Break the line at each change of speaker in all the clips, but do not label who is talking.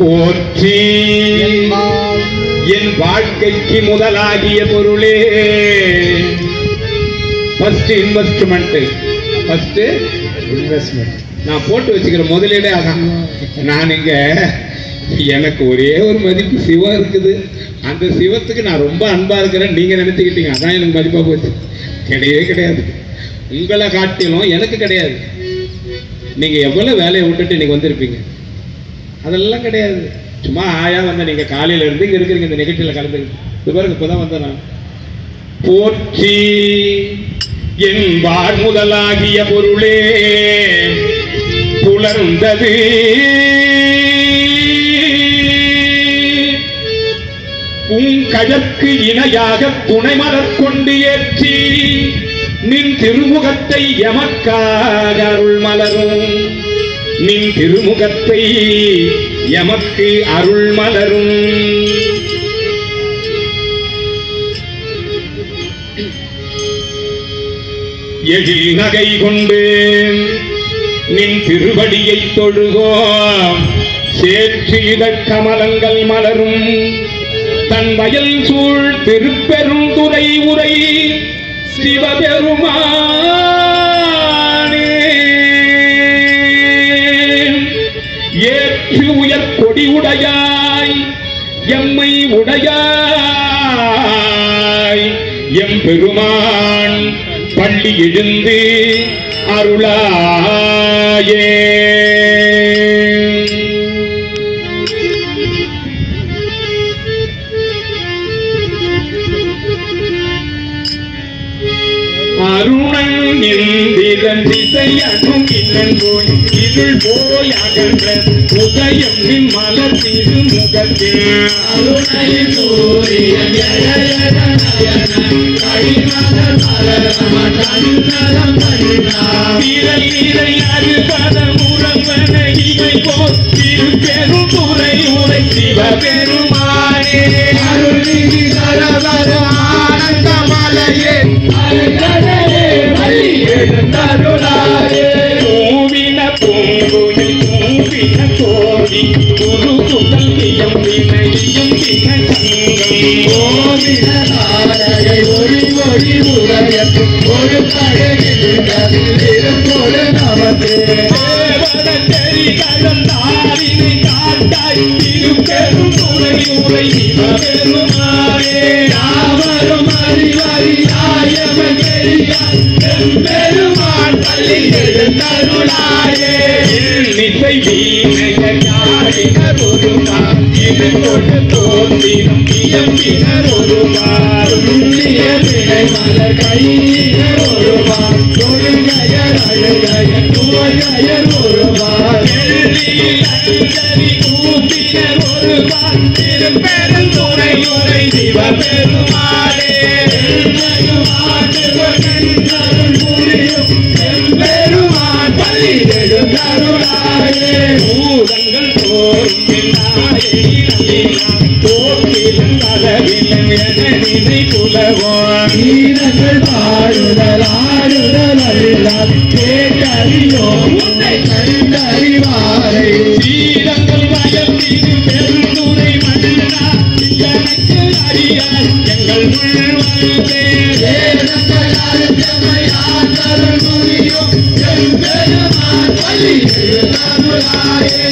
போற்றி என் வாழ்க்கைக்கு முதலாகிய பொருளே. ஃபர்ஸ்ட் இன்வெஸ்ட்மெண்ட், ஃபர்ஸ்ட் இன்வெஸ்ட்மெண்ட் நான் போட்டு வச்சுக்கிற முதலீடே அதான். நான் இங்க எனக்கு ஒரே ஒரு மதிப்பு சிவம் இருக்குது. அந்த சிவத்துக்கு நான் ரொம்ப அன்பா இருக்கிறேன் நீங்க நினைச்சுக்கிட்டீங்க, அதான் எனக்கு மதிப்பா போச்சு. கிடையவே கிடையாது. உங்களை காட்டிலும் எனக்கு கிடையாது. நீங்க எவ்வளவு வேலையை விட்டுட்டு இன்னைக்கு வந்திருப்பீங்க, அதெல்லாம் கிடையாது. சும்மா ஆயா வந்த நீங்க காலையில இருந்து இங்க இருக்கிறீங்க, இந்த நிகழ்ச்சியில கலந்துக்கிட்டு பாருங்க. இப்பதான் வந்தேன் நான். போற்றி என் வாழ் முதலாகிய பொருளே புலர்ந்தது பூங்கழற்கு இணையாக துணை மலர் கொண்டு ஏற்றி நின் திருமுகத்தை எமக்காக அருள் மலரும். நின் திருமுகத்தை எமக்கு அருள் மலரும். எழில் நகை கொண்டு நின் திருவடியை தொழுகோம். சேற்று இதழ் கமலங்கள் மலரும். தன் வயல் சூழ் திருப்பெருந்துறை உரை சிவபெருமானே. ஏற்று உயர் கொடி உடையாய் எம்மை உடையாய் எம் பெருமான் பள்ளி எழுந்து அருளாயே. அருணன் இந்திரன் திசையனும் இன்னன் போய் இருள் போய் அகன்ற உதயம் நின் மலர் திருமுகத்தே. அருணையின் சூரியன் விரல் நிறை அருகத முரம்பன இவை போல் திருப்பெரும் துறை உரை சிவபெருமானே. அருள் நிதி சரவர ஆனந்த மலையே பூவின பூங்குயில் பூவின கோடி குரு குடல் வியம்பினையும் ஒரு மொழி உலகத்து ஒரு நமதேவரி காட்டாய் திருப்பெரும் துறை உரை சிவபெருமானே. யாவரும் அறிவறியாயவன் பெருமான் பள்ளி எழுந்தருளாயே. இசை வீணையாடினர் ஒருமான் இது கொண்டு தோன்றினும் இயம்பினர் ஒருமான் உண்ணிய வினை மலர் கையினர் ஒருமான் தொழுகையர் அழுகையர் துவகையர் ஒருமான் எள்ளி கூப்பினர் ஒருமான் திருப்பெருந்துறை உரை சிவபெருமானே. பெருமான் பள்ளி எழுந்தருளாயே. பூதங்கள் தோறும் தோற்றிலும் அளவிலும் என நினை புலவோம். வீரர்கள் பாடுதல் ஆடுதல் அல்லால் கேட்டறியோம் உன்னை கண்டறிவாரை. வீரங்கள் வயத்திரு பெருந்துரை மன்னா எனக்கு அறியார் எங்கள் முழுவதே. வேதங்கள் அருள் புரியும் பெருமான் பள்ளி எழுந்தருளாயே.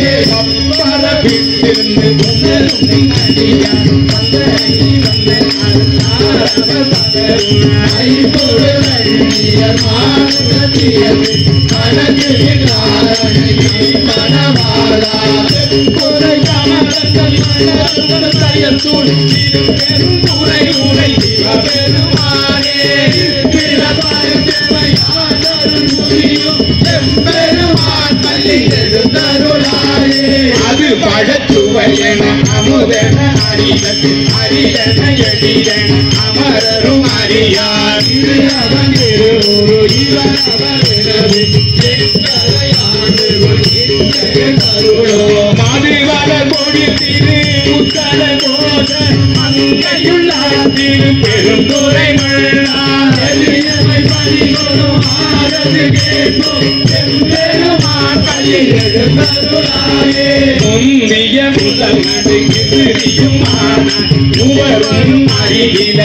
பரப்பிட்டிருந்து பொன்னரும் அடியார் பந்தரை வந்தன் ஐம்பொரு வள்ளியர் மாறுதியது கணக்கு மனவாளா குறை கமலங்கள் மலர்கள் தயத்தூள் திருப்பெருந்துறை உரை சிவபெருமானே. பெருமான் பள்ளி எழுந்தருளாயே. அது பழச்சுவையன அமுதன அறிவது அரியன எழிலன அமரரும் அறியார். இது அவன் திருவுரு இவர் அவர் எங்களை ஆண்டுகள் மாதுவர கொடி திரு முத்தர கோஷ அங்கையுள்ள திரு பெருந்துரை மண்ணாமை பறிகொடும் ஆரது கேட்கும் எம்பெருமான் பள்ளியே முந்திய முதல் நடுக்கு பிரியும் மூவரும் அருகில